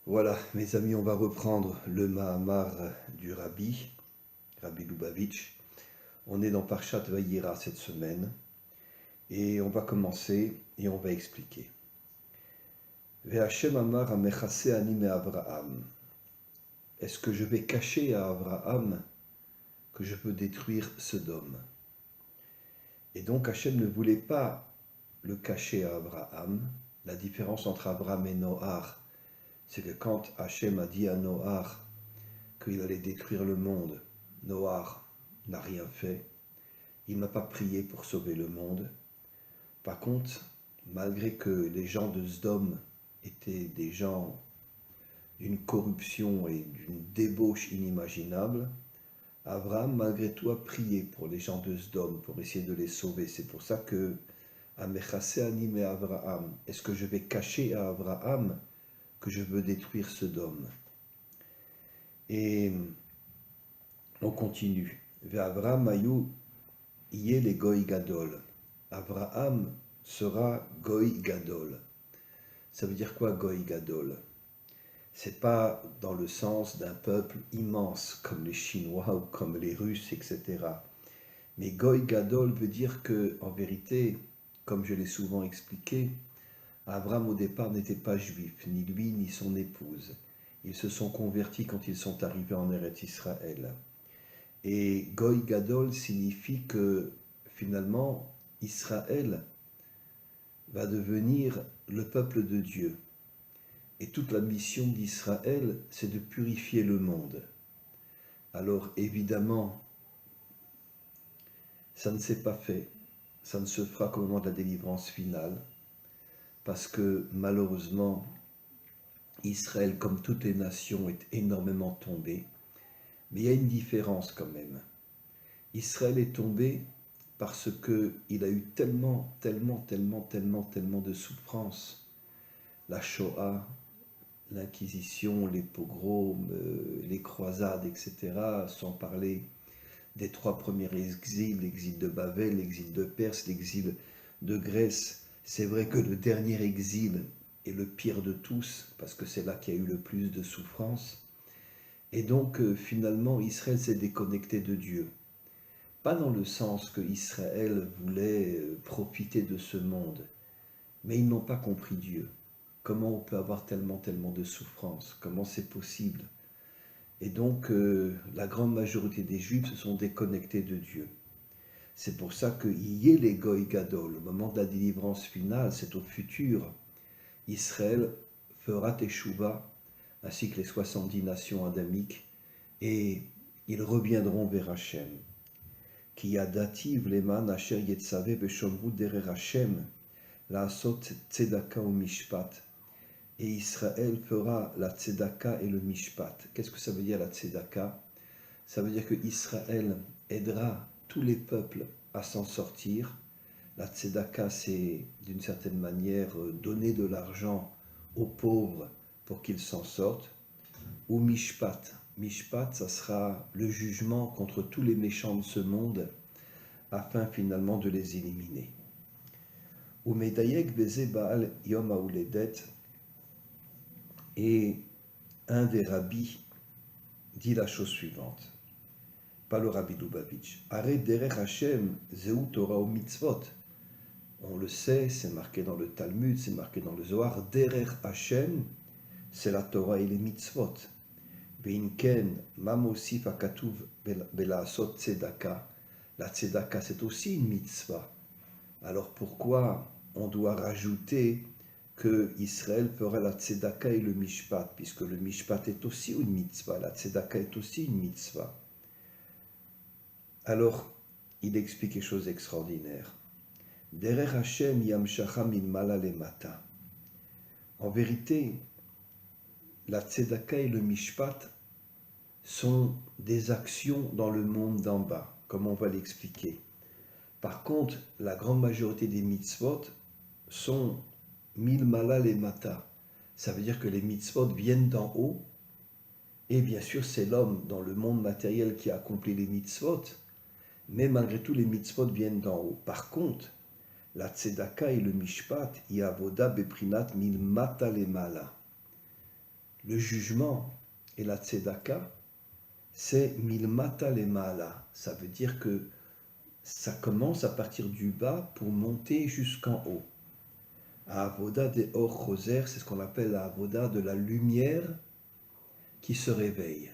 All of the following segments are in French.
Voilà, mes amis, on va reprendre le Mahamar du Rabbi Lubavitch. On est dans Parshat Vayera cette semaine et on va commencer et on va expliquer. Ve'Hashem Amar Amechase Ani me Avraham. Est-ce que je vais cacher à Abraham que je peux détruire Sodome? Et donc Hachem ne voulait pas le cacher à Abraham. La différence entre Abraham et Noach, c'est que quand Hachem a dit à Noach qu'il allait détruire le monde, Noach n'a rien fait. Il n'a pas prié pour sauver le monde. Par contre, malgré que les gens de Sodome étaient des gens d'une corruption et d'une débauche inimaginable, Abraham, malgré tout, a prié pour les gens de Sodome, pour essayer de les sauver. C'est pour ça que Amechase Ani Abraham, est-ce que je vais cacher à Abraham que je veux détruire Sodome? Et on continue. Abraham Ayou Yé les Goy Gadol. Abraham sera Goy Gadol. Ça veut dire quoi Goy Gadol? C'est pas dans le sens d'un peuple immense comme les Chinois ou comme les Russes, etc. Mais Goy Gadol veut dire que, en vérité, comme je l'ai souvent expliqué, Abraham au départ n'était pas juif, ni lui ni son épouse. Ils se sont convertis quand ils sont arrivés en Eretz Israël. Et Goy Gadol signifie que finalement Israël va devenir le peuple de Dieu. Et toute la mission d'Israël, c'est de purifier le monde. Alors évidemment, ça ne s'est pas fait, ça ne se fera qu'au moment de la délivrance finale, parce que malheureusement, Israël, comme toutes les nations, est énormément tombé. Mais il y a une différence quand même. Israël est tombé parce qu'il a eu tellement de souffrances. La Shoah, l'Inquisition, les pogroms, les croisades, etc., sans parler des 3 premiers exils, l'exil de Babel, l'exil de Perse, l'exil de Grèce. C'est vrai que le dernier exil est le pire de tous, parce que c'est là qu'il y a eu le plus de souffrances. Et donc, finalement, Israël s'est déconnecté de Dieu. Pas dans le sens que Israël voulait profiter de ce monde, mais ils n'ont pas compris Dieu. Comment on peut avoir tellement de souffrances? Comment c'est possible? Et donc, la grande majorité des Juifs se sont déconnectés de Dieu. C'est pour ça que Yé les Goy Gadol, au moment de la délivrance finale, c'est au futur, Israël fera Teshuvah, ainsi que les 70 nations adamiques, et ils reviendront vers Hachem. Ki yadativ leman asher yetzave beshomru derer Hachem, la'asot tzedaka ou mishpat. Et Israël fera la tzedaka et le mishpat. Qu'est-ce que ça veut dire la tzedaka? Ça veut dire que Israël aidera tous les peuples à s'en sortir. La tzedaka, c'est d'une certaine manière donner de l'argent aux pauvres pour qu'ils s'en sortent. Ou mishpat. Mishpat, ça sera le jugement contre tous les méchants de ce monde, afin finalement de les éliminer. Ou medayek beze baal yom hauledet. Et un des rabbis dit la chose suivante, pas le rabbi Lubavitch. Arrête derech Hashem zeu Torah ou mitzvot. On le sait, c'est marqué dans le Talmud, c'est marqué dans le Zohar. Derech Hashem, c'est la Torah et les mitzvot. Veinken mamosif akatuv belaasot tzedaka. La tzedaka, c'est aussi une mitzvah. Alors pourquoi on doit rajouter que Israël fera la tzedaka et le mishpat, puisque le mishpat est aussi une mitzvah, la tzedaka est aussi une mitzvah. Alors, il explique quelque chose d'extraordinaire. Derer Hashem yamshacha min mala lemata. En vérité, la tzedaka et le mishpat sont des actions dans le monde d'en bas, comme on va l'expliquer. Par contre, la grande majorité des mitzvot sont mil mala lemata. Ça veut dire que les mitzvot viennent d'en haut, et bien sûr c'est l'homme dans le monde matériel qui a accompli les mitzvot, mais malgré tout les mitzvot viennent d'en haut. Par contre, la tzedaka et le mishpat, yavoda beprinat mil mata lemala. Le jugement et la tzedaka, c'est milmata lemala. Ça veut dire que ça commence à partir du bas pour monter jusqu'en haut. À Avoda de Or Choser, c'est ce qu'on appelle la Avoda de la lumière qui se réveille.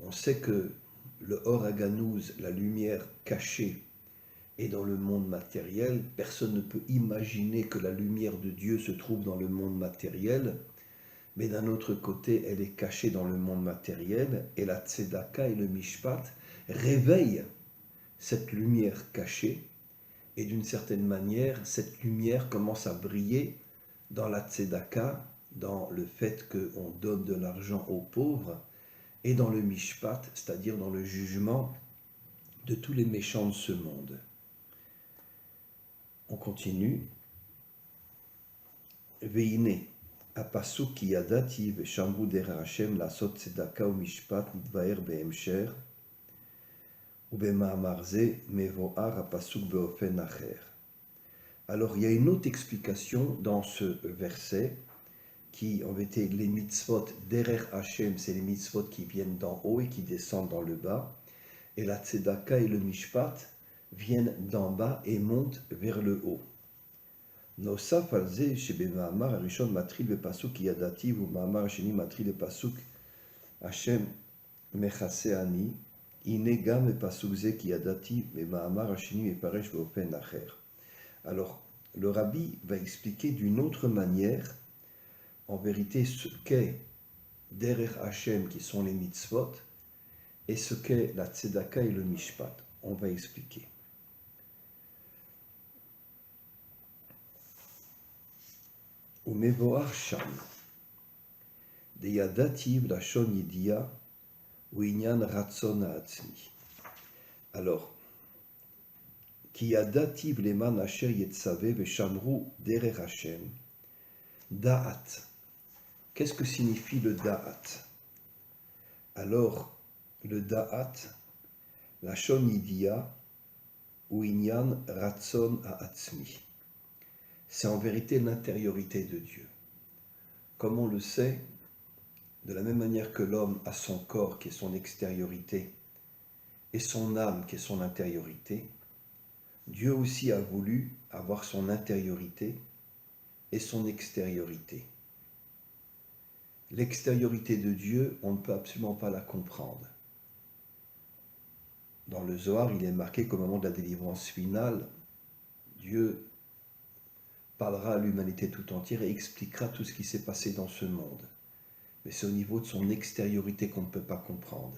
On sait que le Or Aganouz, la lumière cachée, est dans le monde matériel. Personne ne peut imaginer que la lumière de Dieu se trouve dans le monde matériel, mais d'un autre côté, elle est cachée dans le monde matériel, et la Tzedaka et le Mishpat réveillent cette lumière cachée, et d'une certaine manière, cette lumière commence à briller dans la tzedaka, dans le fait qu'on donne de l'argent aux pauvres, et dans le mishpat, c'est-à-dire dans le jugement de tous les méchants de ce monde. On continue. Veine, apasuk ki yadati veshamru dera Hashem lasot tzedaka u mishpat nitvaer be'emsher, ובמאמר זה מבואר הפסוק באופן אחר. Alors il y a une autre explication dans ce verset qui en vérité les mitzvot derer Hashem, c'est les mitzvot qui viennent d'en haut et qui descendent dans le bas, et la tzedaka et le mishpat viennent d'en bas et montent vers le haut. נוסף על זה שבמאמר הראשון מתחיל בפסוק ידעתי ובמאמר השני מתחיל בפסוק השם מכסה אני, הנה גם בפסוק זה כי ידעתי במאמר השני מפרש באופן אחר. Alors, le rabbi va expliquer d'une autre manière, en vérité, ce qu'est Derech Hashem, qui sont les mitzvot, et ce qu'est la tzedaka et le mishpat. On va expliquer. Umevoar sham, de yadativ lashon yidia, ou inyan ratson ha'atzmi. Alors, Ki yadativ leman asher yetzave veshamru derech Hashem. Da'at. Qu'est-ce que signifie le da'at? Alors, le da'at, la shon yidia, ou inyan ratson ha'atzmi. C'est en vérité l'intériorité de Dieu. Comme on le sait, de la même manière que l'homme a son corps qui est son extériorité et son âme qui est son intériorité, Dieu aussi a voulu avoir son intériorité et son extériorité. L'extériorité de Dieu, on ne peut absolument pas la comprendre. Dans le Zohar, il est marqué qu'au moment de la délivrance finale, Dieu parlera à l'humanité tout entière et expliquera tout ce qui s'est passé dans ce monde. Mais c'est au niveau de son extériorité qu'on ne peut pas comprendre.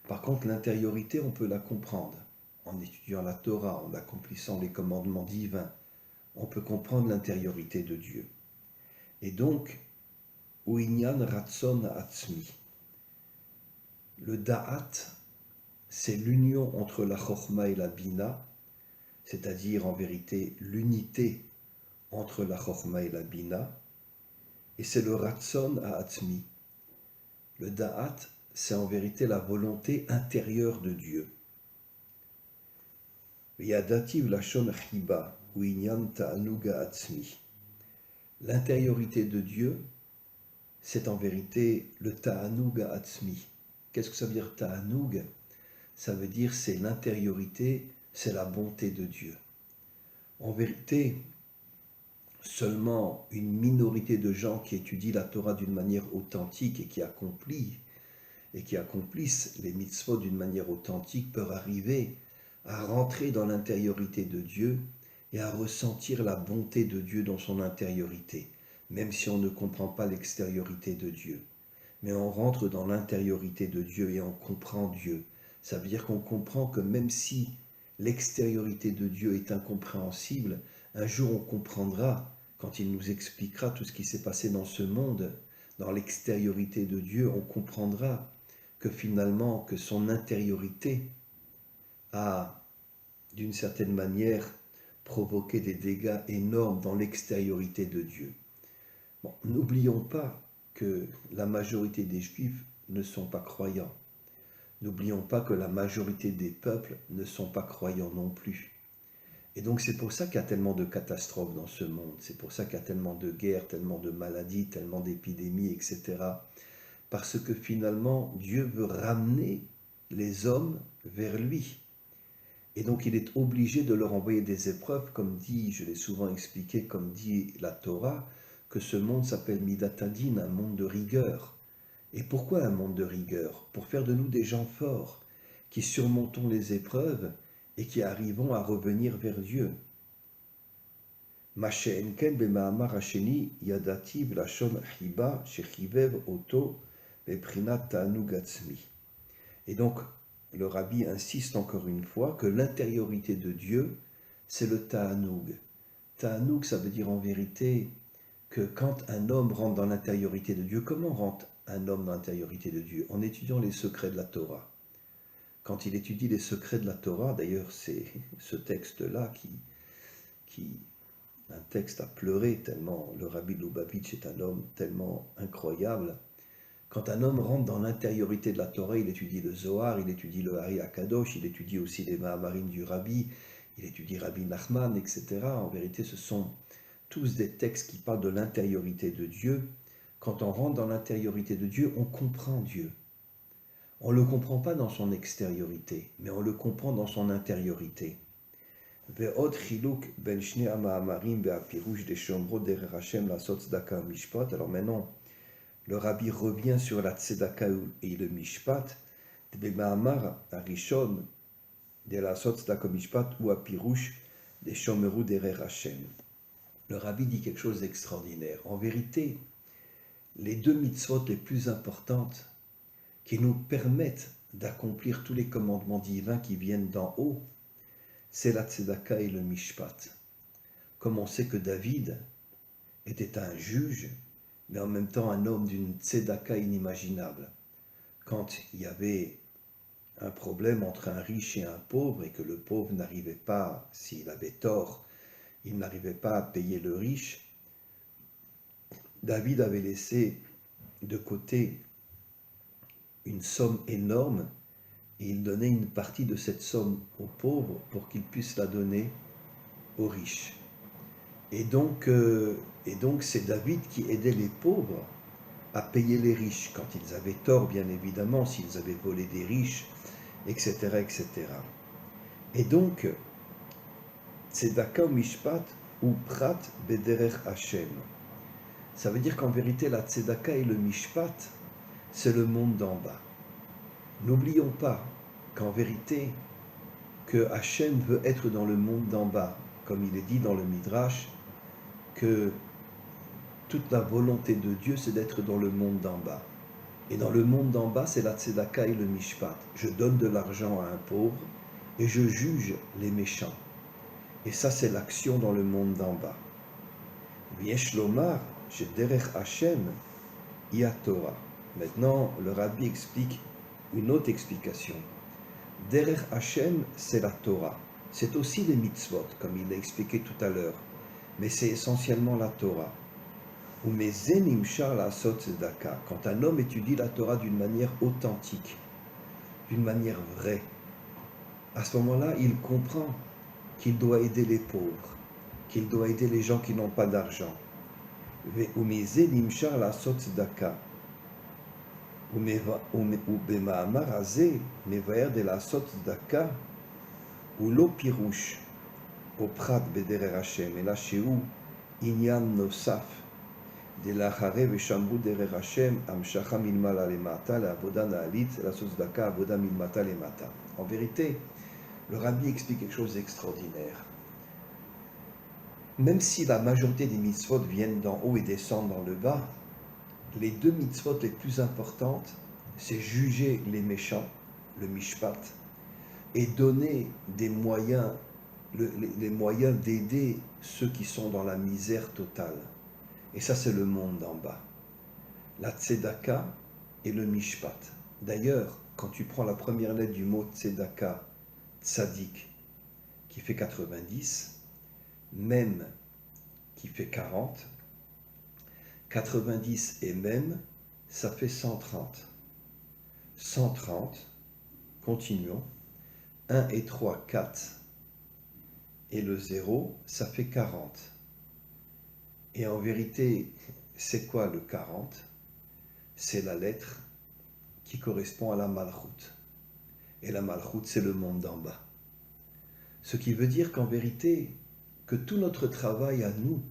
Par contre, l'intériorité, on peut la comprendre. En étudiant la Torah, en accomplissant les commandements divins, on peut comprendre l'intériorité de Dieu. Et donc, Uinyan Ratson Atzmi. Le Da'at, c'est l'union entre la Chochma et la Bina, c'est-à-dire en vérité l'unité entre la Chochma et la Bina, et c'est le Ratson Atzmi. Le Da'at, c'est en vérité la volonté intérieure de Dieu. Yadativ lashon chiba ou inyan ta'anuga atzmi. L'intériorité de Dieu, c'est en vérité le ta'anuga atzmi. Qu'est-ce que ça veut dire ta'anug? Ça veut dire c'est l'intériorité, c'est la bonté de Dieu. En vérité, seulement une minorité de gens qui étudient la Torah d'une manière authentique et qui accomplissent les mitzvot d'une manière authentique peuvent arriver à rentrer dans l'intériorité de Dieu et à ressentir la bonté de Dieu dans son intériorité, même si on ne comprend pas l'extériorité de Dieu. Mais on rentre dans l'intériorité de Dieu et on comprend Dieu. Ça veut dire qu'on comprend que même si l'extériorité de Dieu est incompréhensible, un jour on comprendra, quand il nous expliquera tout ce qui s'est passé dans ce monde, dans l'extériorité de Dieu, on comprendra que finalement, que son intériorité a, d'une certaine manière, provoqué des dégâts énormes dans l'extériorité de Dieu. Bon, n'oublions pas que la majorité des Juifs ne sont pas croyants. N'oublions pas que la majorité des peuples ne sont pas croyants non plus. Et donc c'est pour ça qu'il y a tellement de catastrophes dans ce monde, c'est pour ça qu'il y a tellement de guerres, tellement de maladies, tellement d'épidémies, etc. Parce que finalement, Dieu veut ramener les hommes vers lui. Et donc il est obligé de leur envoyer des épreuves, comme dit, je l'ai souvent expliqué, comme dit la Torah, que ce monde s'appelle Midatadin, un monde de rigueur. Et pourquoi un monde de rigueur? Pour faire de nous des gens forts, qui surmontons les épreuves et qui arrivons à revenir vers Dieu. Masheenken b'ma'amar hasheni yadati v'lashon hiba shechivev oto beprinat ta'anug atzmi. Et donc, le rabbi insiste encore une fois que l'intériorité de Dieu, c'est le ta'anoug. Ta'anoug, ça veut dire en vérité que quand un homme rentre dans l'intériorité de Dieu, comment rentre un homme dans l'intériorité de Dieu? En étudiant les secrets de la Torah. Quand il étudie les secrets de la Torah, d'ailleurs c'est ce texte-là qui un texte à pleurer tellement le rabbi Lubavitch est un homme tellement incroyable. Quand un homme rentre dans l'intériorité de la Torah, il étudie le Zohar, il étudie le Hari HaKadosh, il étudie aussi les Mahamarim du Rabbi, il étudie Rabbi Nachman, etc. En vérité, ce sont tous des textes qui parlent de l'intériorité de Dieu. Quand on rentre dans l'intériorité de Dieu, on comprend Dieu. On ne le comprend pas dans son extériorité, mais on le comprend dans son intériorité. Alors maintenant, le rabbi revient sur la tzedaka et le mishpat, arishon de la tzedaka mishpat ou à pirouche des shomeru derer Hashem. Le rabbi dit quelque chose d'extraordinaire. En vérité, les deux mitzvot les plus importantes qui nous permettent d'accomplir tous les commandements divins qui viennent d'en haut, c'est la tzedaka et le mishpat. Comme on sait que David était un juge, mais en même temps un homme d'une tzedaka inimaginable. Quand il y avait un problème entre un riche et un pauvre, et que le pauvre n'arrivait pas, s'il avait tort, il n'arrivait pas à payer le riche, David avait laissé de côté une somme énorme et il donnait une partie de cette somme aux pauvres pour qu'ils puissent la donner aux riches. Et donc c'est David qui aidait les pauvres à payer les riches quand ils avaient tort, bien évidemment, s'ils avaient volé des riches, etc., etc. Et donc, tzedaka mishpat ou prat bederech Hashem. Ça veut dire qu'en vérité, la tzedaka et le mishpat, c'est le monde d'en bas. N'oublions pas qu'en vérité, que Hachem veut être dans le monde d'en bas, comme il est dit dans le Midrash, que toute la volonté de Dieu, c'est d'être dans le monde d'en bas. Et dans le monde d'en bas, c'est la tzedaka et le mishpat. Je donne de l'argent à un pauvre et je juge les méchants. Et ça, c'est l'action dans le monde d'en bas. V'yesh lomar, shederech Hashem, ia Torah. Maintenant, le rabbi explique une autre explication. Derech Hashem, c'est la Torah. C'est aussi les mitzvot, comme il l'a expliqué tout à l'heure. Mais c'est essentiellement la Torah. Quand un homme étudie la Torah d'une manière authentique, d'une manière vraie, à ce moment-là, il comprend qu'il doit aider les pauvres, qu'il doit aider les gens qui n'ont pas d'argent. ובמאמר הזה מבאר דלעשות צדקה הוא לא פירוש או פחת בדרך השם, אלא שהוא עניין נוסף דלאחרי ושמרו דרך השם המשכה מלמעלה למטה לעבודה נעלית, לעשות צדקה עבודה מלמטה למטה. En vérité, le rabbi explique quelque chose d'extraordinaire. Même si la majorité des mitzvot viennent d'en haut et descendent dans le bas, les deux mitzvot les plus importantes, c'est juger les méchants, le mishpat, et donner des moyens, les moyens d'aider ceux qui sont dans la misère totale. Et ça, c'est le monde d'en bas. La tzedaka et le mishpat. D'ailleurs, quand tu prends la première lettre du mot tzedaka, tzadik, qui fait 90, même qui fait 40, 90 et même, ça fait 130. 130, continuons. 1 et 3, 4. et le 0, ça fait 40. Et en vérité, c'est quoi le 40? C'est la lettre qui correspond à la Malchut. Et la Malchut, c'est le monde d'en bas. Ce qui veut dire qu'en vérité, que tout notre travail à nous,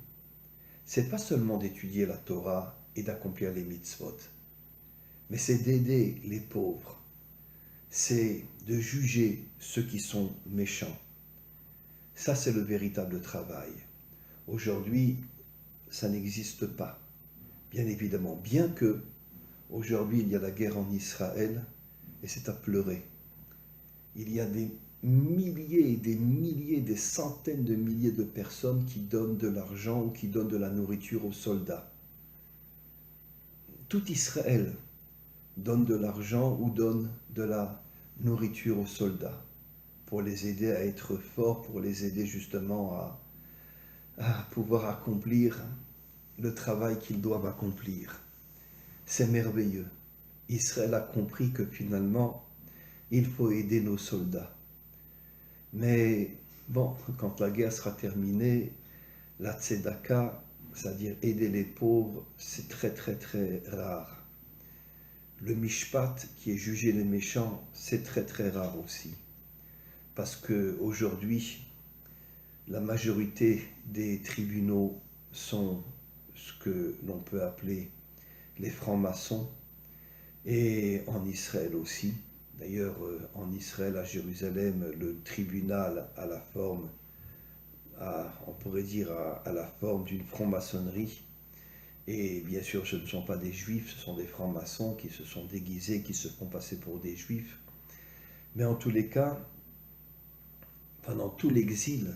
c'est pas seulement d'étudier la Torah et d'accomplir les mitzvot, mais c'est d'aider les pauvres, c'est de juger ceux qui sont méchants. Ça, c'est le véritable travail. Aujourd'hui, ça n'existe pas. Bien évidemment, bien que aujourd'hui il y a la guerre en Israël, et c'est à pleurer. Il y a des milliers et des milliers, des centaines de milliers de personnes qui donnent de l'argent ou qui donnent de la nourriture aux soldats. Tout Israël donne de l'argent ou donne de la nourriture aux soldats pour les aider à être forts, pour les aider justement à pouvoir accomplir le travail qu'ils doivent accomplir. C'est merveilleux. Israël a compris que finalement, il faut aider nos soldats. Mais bon, quand la guerre sera terminée, la tzedaka, c'est-à-dire aider les pauvres, c'est très très très rare. Le mishpat, qui est juger les méchants, c'est très très rare aussi. Parce qu'aujourd'hui, la majorité des tribunaux sont ce que l'on peut appeler les francs-maçons, et en Israël aussi. D'ailleurs, en Israël, à Jérusalem, le tribunal a la forme, on pourrait dire, à la forme d'une franc-maçonnerie. Et bien sûr, ce ne sont pas des juifs, ce sont des francs-maçons qui se sont déguisés, qui se font passer pour des juifs. Mais en tous les cas, pendant tout l'exil,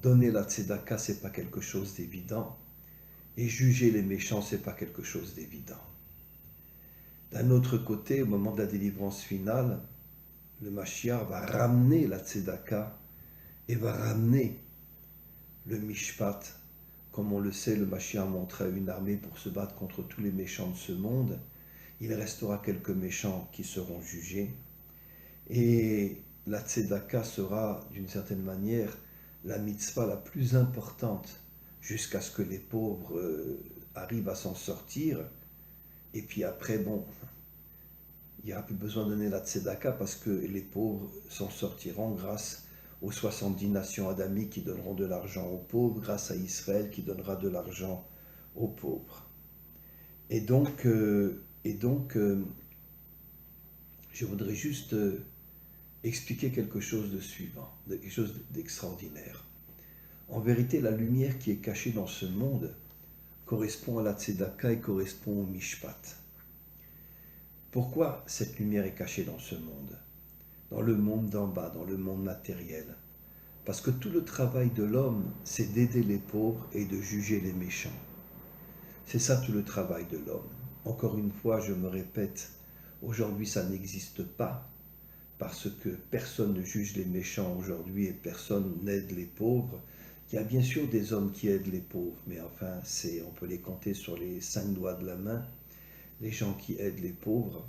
donner la tzedaka, c'est pas quelque chose d'évident. Et juger les méchants, c'est pas quelque chose d'évident. D'un autre côté, au moment de la délivrance finale, le Mashiach va ramener la tzedaka et va ramener le mishpat. Comme on le sait, le Mashiach montra une armée pour se battre contre tous les méchants de ce monde. Il restera quelques méchants qui seront jugés. Et la tzedaka sera, d'une certaine manière, la mitzvah la plus importante jusqu'à ce que les pauvres arrivent à s'en sortir. Et puis après, bon, il n'y aura plus besoin de donner la tzedaka parce que les pauvres s'en sortiront grâce aux 70 nations adamiques qui donneront de l'argent aux pauvres, grâce à Israël qui donnera de l'argent aux pauvres. Et donc, je voudrais juste expliquer quelque chose de suivant, quelque chose d'extraordinaire. En vérité, la lumière qui est cachée dans ce monde correspond à la tzedaka et correspond au mishpat. Pourquoi cette lumière est cachée dans ce monde? Dans le monde d'en bas, dans le monde matériel. Parce que tout le travail de l'homme, c'est d'aider les pauvres et de juger les méchants. C'est ça tout le travail de l'homme. Encore une fois, je me répète, aujourd'hui ça n'existe pas, parce que personne ne juge les méchants aujourd'hui et personne n'aide les pauvres. Il y a bien sûr des hommes qui aident les pauvres, mais enfin, on peut les compter sur les 5 doigts de la main, les gens qui aident les pauvres.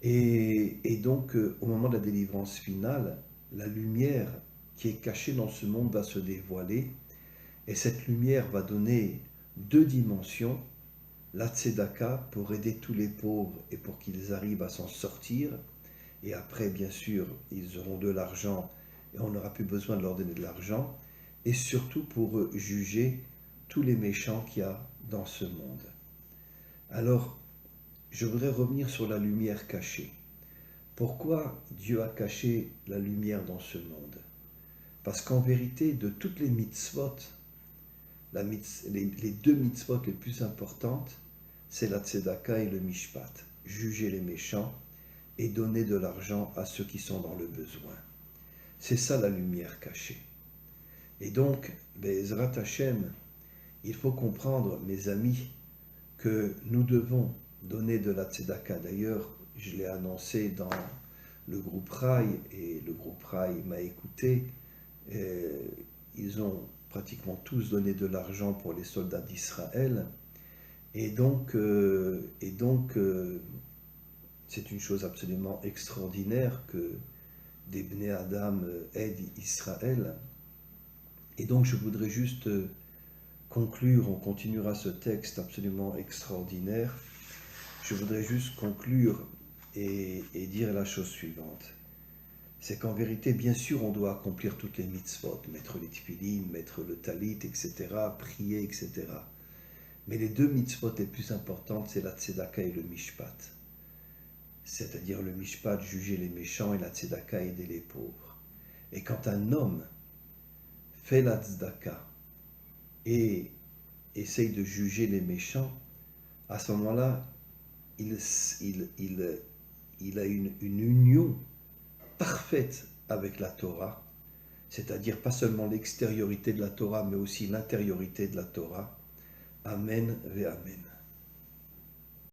Et donc, au moment de la délivrance finale, la lumière qui est cachée dans ce monde va se dévoiler, et cette lumière va donner 2 dimensions, la tzedaka pour aider tous les pauvres et pour qu'ils arrivent à s'en sortir, et après, bien sûr, ils auront de l'argent et on n'aura plus besoin de leur donner de l'argent, et surtout pour juger tous les méchants qu'il y a dans ce monde. Alors, je voudrais revenir sur la lumière cachée. Pourquoi Dieu a caché la lumière dans ce monde? Parce qu'en vérité, de toutes les mitzvot, les 2 mitzvot les plus importantes, c'est la tzedaka et le mishpat. Juger les méchants et donner de l'argent à ceux qui sont dans le besoin. C'est ça la lumière cachée. Et donc, Be'ezrat Hashem, il faut comprendre, mes amis, que nous devons donner de la tzedaka. D'ailleurs, je l'ai annoncé dans le groupe Rai, et le groupe Rai m'a écouté. Ils ont pratiquement tous donné de l'argent pour les soldats d'Israël. Et donc, c'est une chose absolument extraordinaire que des Bnei Adam aident Israël. Et donc je voudrais juste conclure, on continuera ce texte absolument extraordinaire, je voudrais juste conclure et dire la chose suivante. C'est qu'en vérité, bien sûr, on doit accomplir toutes les mitzvot, mettre les tefillin, mettre le talit, etc., prier, etc. Mais les deux mitzvot les plus importantes, c'est la tzedaka et le mishpat. C'est-à-dire le mishpat, juger les méchants, et la tzedaka, aider les pauvres. Et quand un homme fait la tzedaka et essaye de juger les méchants, à ce moment-là, il a une union parfaite avec la Torah, c'est-à-dire pas seulement l'extériorité de la Torah, mais aussi l'intériorité de la Torah. Amen ve Amen.